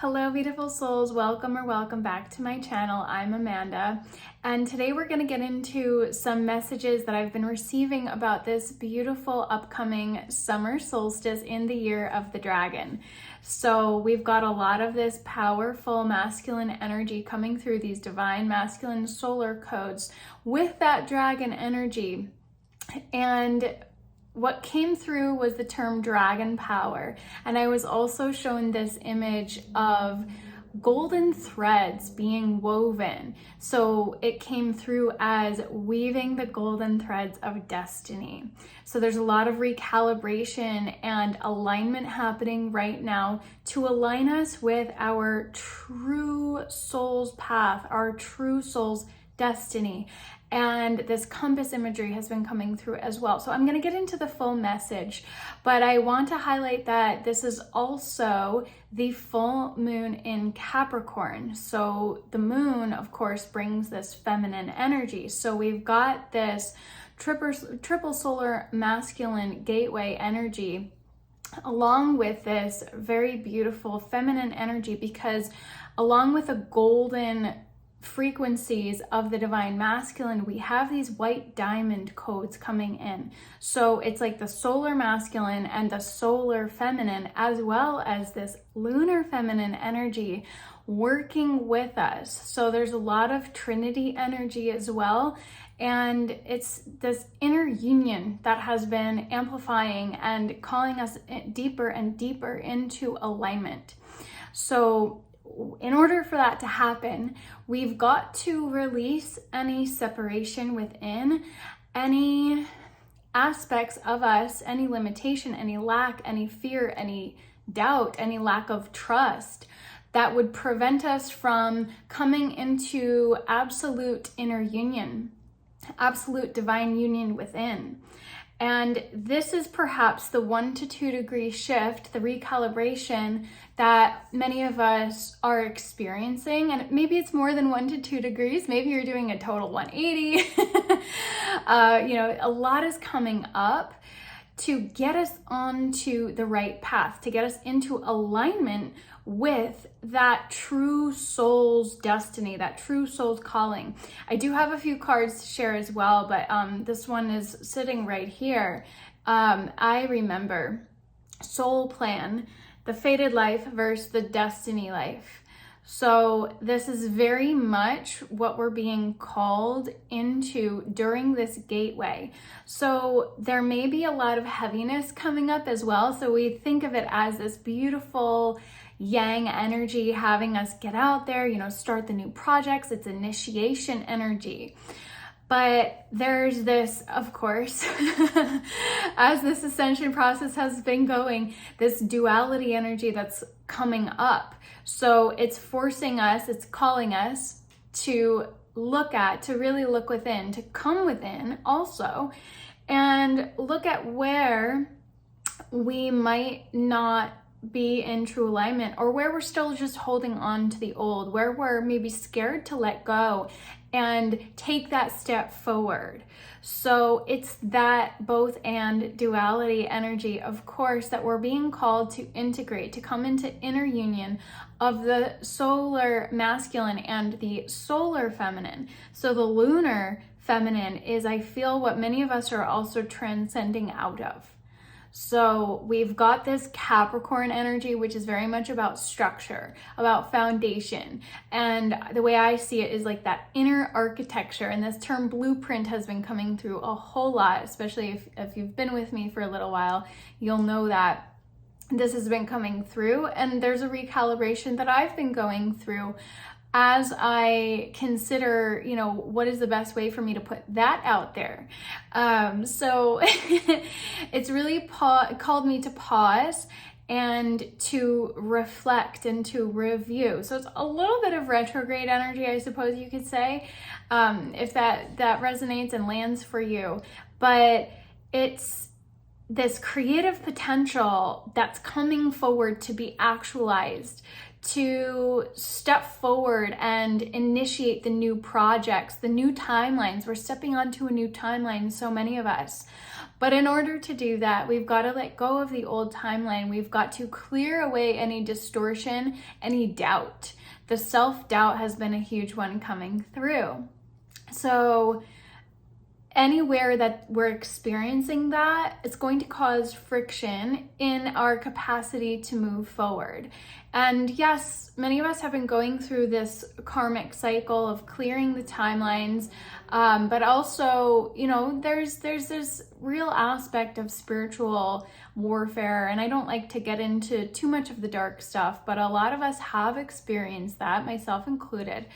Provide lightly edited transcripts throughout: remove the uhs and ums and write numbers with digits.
Hello, beautiful souls. Welcome or welcome back to my channel. I'm Amanda, and today we're going to get into some messages that I've been receiving about this beautiful upcoming summer solstice in the year of the dragon. So we've got a lot of this powerful masculine energy coming through these divine masculine solar codes with that dragon energy. And what came through was the term dragon power. And I was also shown this image of golden threads being woven. So it came through as weaving the golden threads of destiny. So there's a lot of recalibration and alignment happening right now to align us with our true soul's path, our true soul's destiny. And this compass imagery has been coming through as well. So I'm going to get into the full message, but I want to highlight that this is also the full moon in Capricorn. So the moon, of course, brings this feminine energy. So we've got this triple solar masculine gateway energy along with this very beautiful feminine energy, because along with the golden frequencies of the divine masculine, we have these white diamond codes coming in. So it's like the solar masculine and the solar feminine, as well as this lunar feminine energy working with us. So there's a lot of Trinity energy as well. And it's this inner union that has been amplifying and calling us deeper and deeper into alignment. So in order for that to happen, we've got to release any separation within, any aspects of us, any limitation, any lack, any fear, any doubt, any lack of trust that would prevent us from coming into absolute inner union, absolute divine union within. And this is perhaps the 1 to 2 degree shift, the recalibration that many of us are experiencing. And maybe it's more than 1 to 2 degrees. Maybe you're doing a total 180. A lot is coming up to get us onto the right path, to get us into alignment with that true soul's destiny, that true soul's calling. I do have a few cards to share as well, but this one is sitting right here. I remember soul plan, the fated life versus the destiny life. So this is very much what we're being called into during this gateway. So there may be a lot of heaviness coming up as well. So we think of it as this beautiful yang energy having us get out there, start the new projects. It's initiation energy. But there's this, of course, as this ascension process has been going, this duality energy that's coming up. So it's forcing us, it's calling us to look at, to really look within, to come within also, and look at where we might not be in true alignment, or where we're still just holding on to the old, where we're maybe scared to let go and take that step forward. So it's that both and duality energy, of course, that we're being called to integrate, to come into inner union of the solar masculine and the solar feminine. So the lunar feminine is, I feel, what many of us are also transcending out of. So we've got this Capricorn energy, which is very much about structure, about foundation. And the way I see it is like that inner architecture. And this term blueprint has been coming through a whole lot, especially if you've been with me for a little while, you'll know that this has been coming through. And there's a recalibration that I've been going through as I consider, what is the best way for me to put that out there. So it's really called me to pause and to reflect and to review. So it's a little bit of retrograde energy, I suppose you could say, if that resonates and lands for you. But it's this creative potential that's coming forward to be actualized, to step forward and initiate the new projects, the new timelines. We're stepping onto a new timeline, so many of us. But in order to do that, we've got to let go of the old timeline. We've got to clear away any distortion, any doubt. The self-doubt has been a huge one coming through. So anywhere that we're experiencing that, it's going to cause friction in our capacity to move forward. And yes, many of us have been going through this karmic cycle of clearing the timelines, but also, you know, there's this real aspect of spiritual warfare, and I don't like to get into too much of the dark stuff, but a lot of us have experienced that, myself included,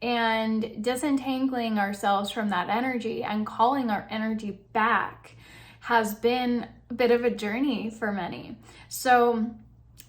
and disentangling ourselves from that energy and calling our energy back has been a bit of a journey for many. So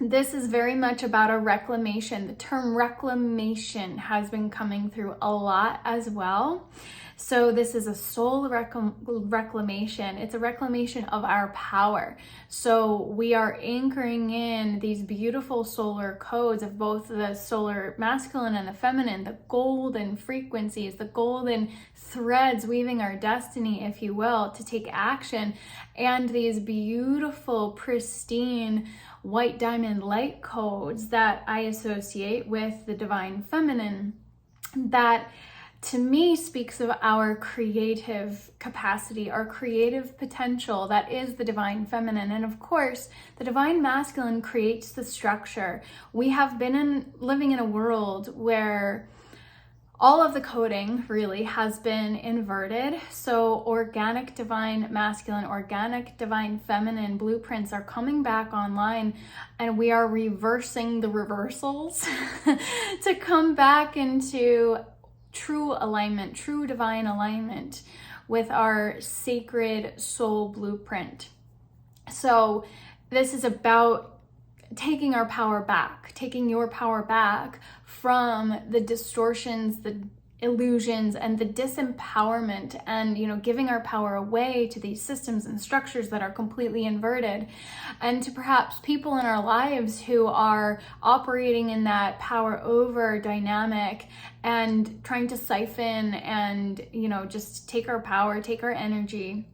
this is very much about a reclamation. The term reclamation has been coming through a lot as well. So this is a soul reclamation. It's a reclamation of our power. So we are anchoring in these beautiful solar codes of both the solar masculine and the feminine, the golden frequencies, the golden threads weaving our destiny, if you will, to take action, and these beautiful, pristine, white diamond light codes that I associate with the divine feminine, that to me speaks of our creative capacity, our creative potential. That is the divine feminine. And of course, the divine masculine creates the structure. We have been living in a world where all of the coding really has been inverted. So organic divine masculine, organic divine feminine blueprints are coming back online, and we are reversing the reversals to come back into true alignment, true divine alignment with our sacred soul blueprint. So this is about taking our power back, taking your power back from the distortions, the illusions, and the disempowerment, and, you know, giving our power away to these systems and structures that are completely inverted, and to perhaps people in our lives who are operating in that power over dynamic and trying to siphon and, you know, just take our power, take our energy.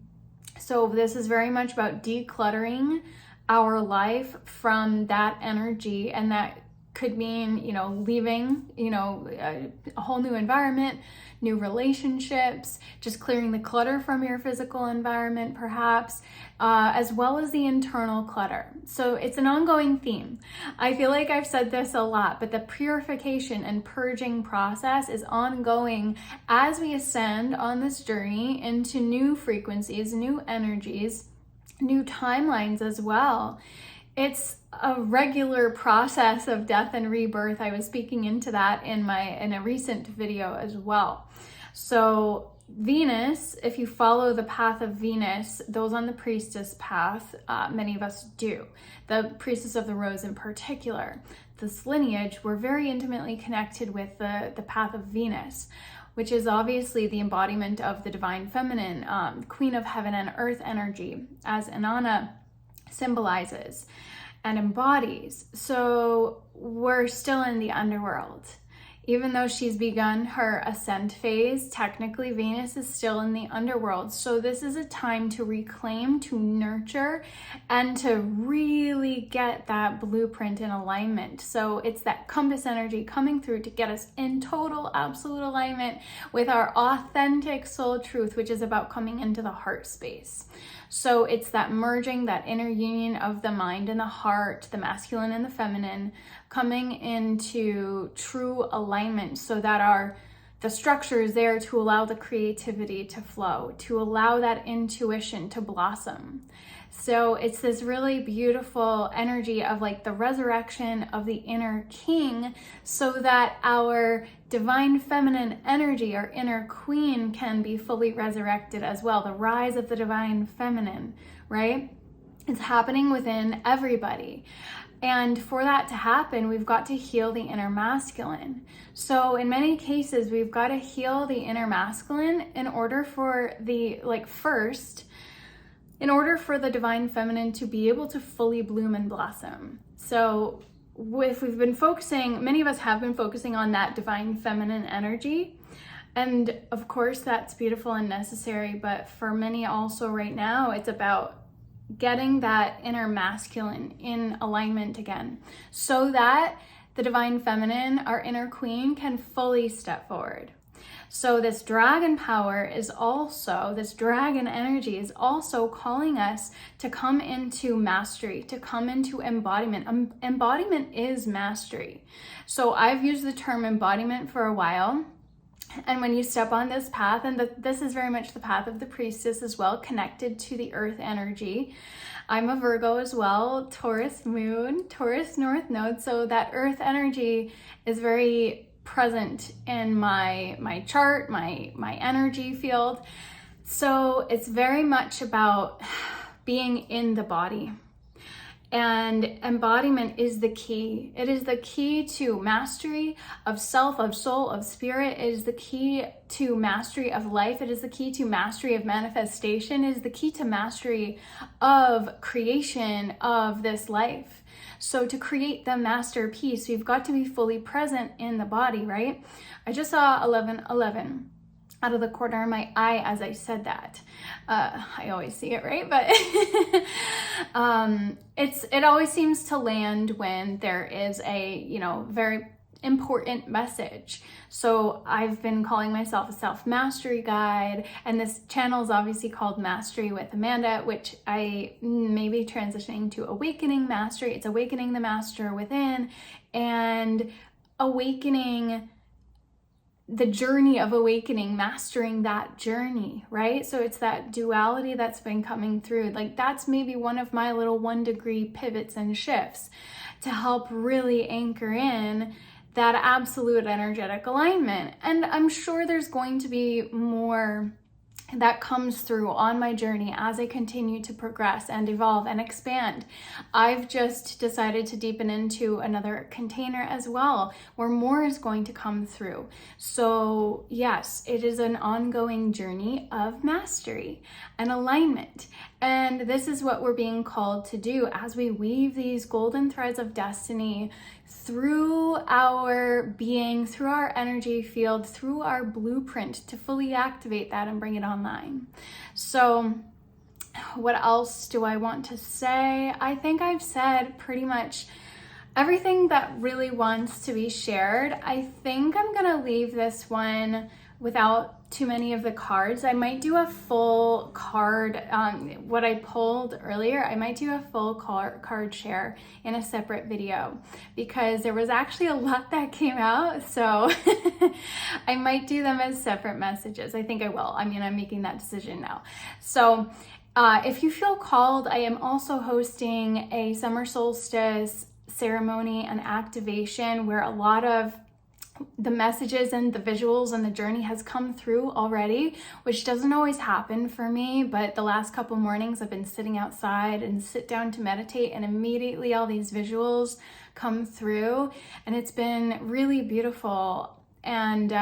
So this is very much about decluttering our life from that energy, and that could mean, you know, leaving, you know, a whole new environment, new relationships, just clearing the clutter from your physical environment, perhaps, as well as the internal clutter. So it's an ongoing theme. I feel like I've said this a lot, but the purification and purging process is ongoing as we ascend on this journey into new frequencies, new energies, new timelines as well. It's a regular process of death and rebirth. I was speaking into that in a recent video as well. So Venus, if you follow the path of Venus, those on the priestess path, many of us do. The priestess of the rose in particular, this lineage, we're very intimately connected with the path of Venus, which is obviously the embodiment of the divine feminine, queen of heaven and earth energy, as Inanna symbolizes and embodies. So we're still in the underworld. Even though she's begun her ascent phase, technically Venus is still in the underworld. So this is a time to reclaim, to nurture, and to really get that blueprint in alignment. So it's that compass energy coming through to get us in total, absolute alignment with our authentic soul truth, which is about coming into the heart space. So it's that merging, that inner union of the mind and the heart, the masculine and the feminine, coming into true alignment, so that the structure is there to allow the creativity to flow, to allow that intuition to blossom. So it's this really beautiful energy of like the resurrection of the inner king, so that our divine feminine energy, our inner queen, can be fully resurrected as well. The rise of the divine feminine, right? It's happening within everybody. And for that to happen, we've got to heal the inner masculine. So in many cases, we've got to heal the inner masculine in order for first, in order for the divine feminine to be able to fully bloom and blossom. So if we've been focusing, many of us have been focusing on that divine feminine energy. And of course, that's beautiful and necessary. But for many also right now, it's about getting that inner masculine in alignment again, so that the divine feminine, our inner queen, can fully step forward. So this dragon power is also, this dragon energy is also calling us to come into mastery, to come into embodiment. Embodiment is mastery. So I've used the term embodiment for a while. And when you step on this path, and this is very much the path of the priestess as well, connected to the earth energy. I'm a Virgo as well, Taurus moon, Taurus north node. So that earth energy is very present in my chart, my energy field. So it's very much about being in the body. And embodiment is the key. It is the key to mastery of self, of soul, of spirit. It is the key to mastery of life. It is the key to mastery of manifestation. It is the key to mastery of creation of this life. So to create the masterpiece, we've got to be fully present in the body, right? I just saw 11:11 out of the corner of my eye as I said that. I always see it, right? But it always seems to land when there is a, very important message. So I've been calling myself a self-mastery guide, and this channel is obviously called Mastery with Amanda, which I may be transitioning to Awakening Mastery. It's awakening the master within and awakening the journey of awakening, mastering that journey, right? So it's that duality that's been coming through. Like that's maybe one of my little 1-degree pivots and shifts to help really anchor in that absolute energetic alignment. And I'm sure there's going to be more that comes through on my journey as I continue to progress and evolve and expand. I've just decided to deepen into another container as well, where more is going to come through. So yes, it is an ongoing journey of mastery and alignment. And this is what we're being called to do as we weave these golden threads of destiny through our being, through our energy field, through our blueprint to fully activate that and bring it online. So what else do I want to say? I think I've said pretty much everything that really wants to be shared. I think I'm gonna leave this one without too many of the cards. I might do a full card, what I pulled earlier, I might do a full card share in a separate video because there was actually a lot that came out. So I might do them as separate messages. I think I will. I mean, I'm making that decision now. So if you feel called, I am also hosting a Summer Solstice ceremony and activation where a lot of the messages and the visuals and the journey has come through already, which doesn't always happen for me, but the last couple mornings I've been sitting outside and sit down to meditate, and immediately all these visuals come through, and it's been really beautiful. And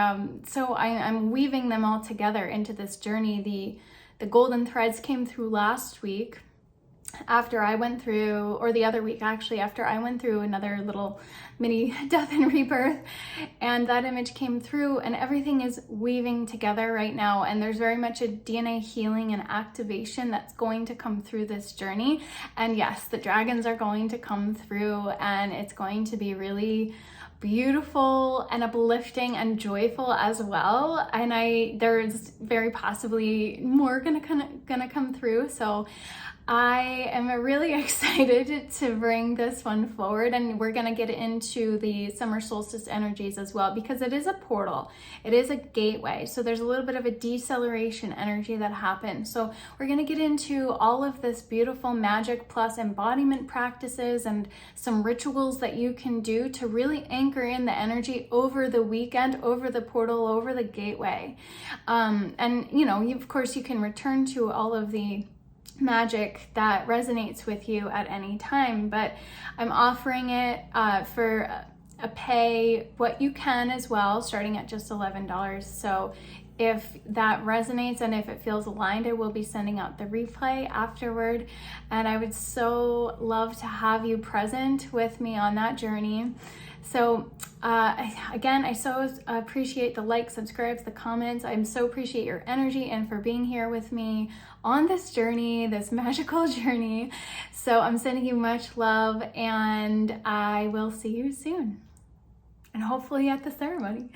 so I'm weaving them all together into this journey. The golden threads came through last week after I went through, or the other week actually, after I went through another little mini death and rebirth, and that image came through, and everything is weaving together right now. And there's very much a DNA healing and activation that's going to come through this journey. And yes, the dragons are going to come through, and it's going to be really beautiful and uplifting and joyful as well. And there's very possibly more gonna come through. So I am really excited to bring this one forward, and we're going to get into the summer solstice energies as well, because it is a portal, it is a gateway. So there's a little bit of a deceleration energy that happens. So we're going to get into all of this beautiful magic plus embodiment practices and some rituals that you can do to really anchor in the energy over the weekend, over the portal, over the gateway. And of course you can return to all of the magic that resonates with you at any time, but I'm offering it for a pay what you can as well, starting at just $11. So if that resonates and if it feels aligned, I will be sending out the replay afterward. And I would so love to have you present with me on that journey. So again, I so appreciate the likes, subscribes, the comments. I so appreciate your energy and for being here with me on this journey, this magical journey. So I'm sending you much love, and I will see you soon. And hopefully at the ceremony.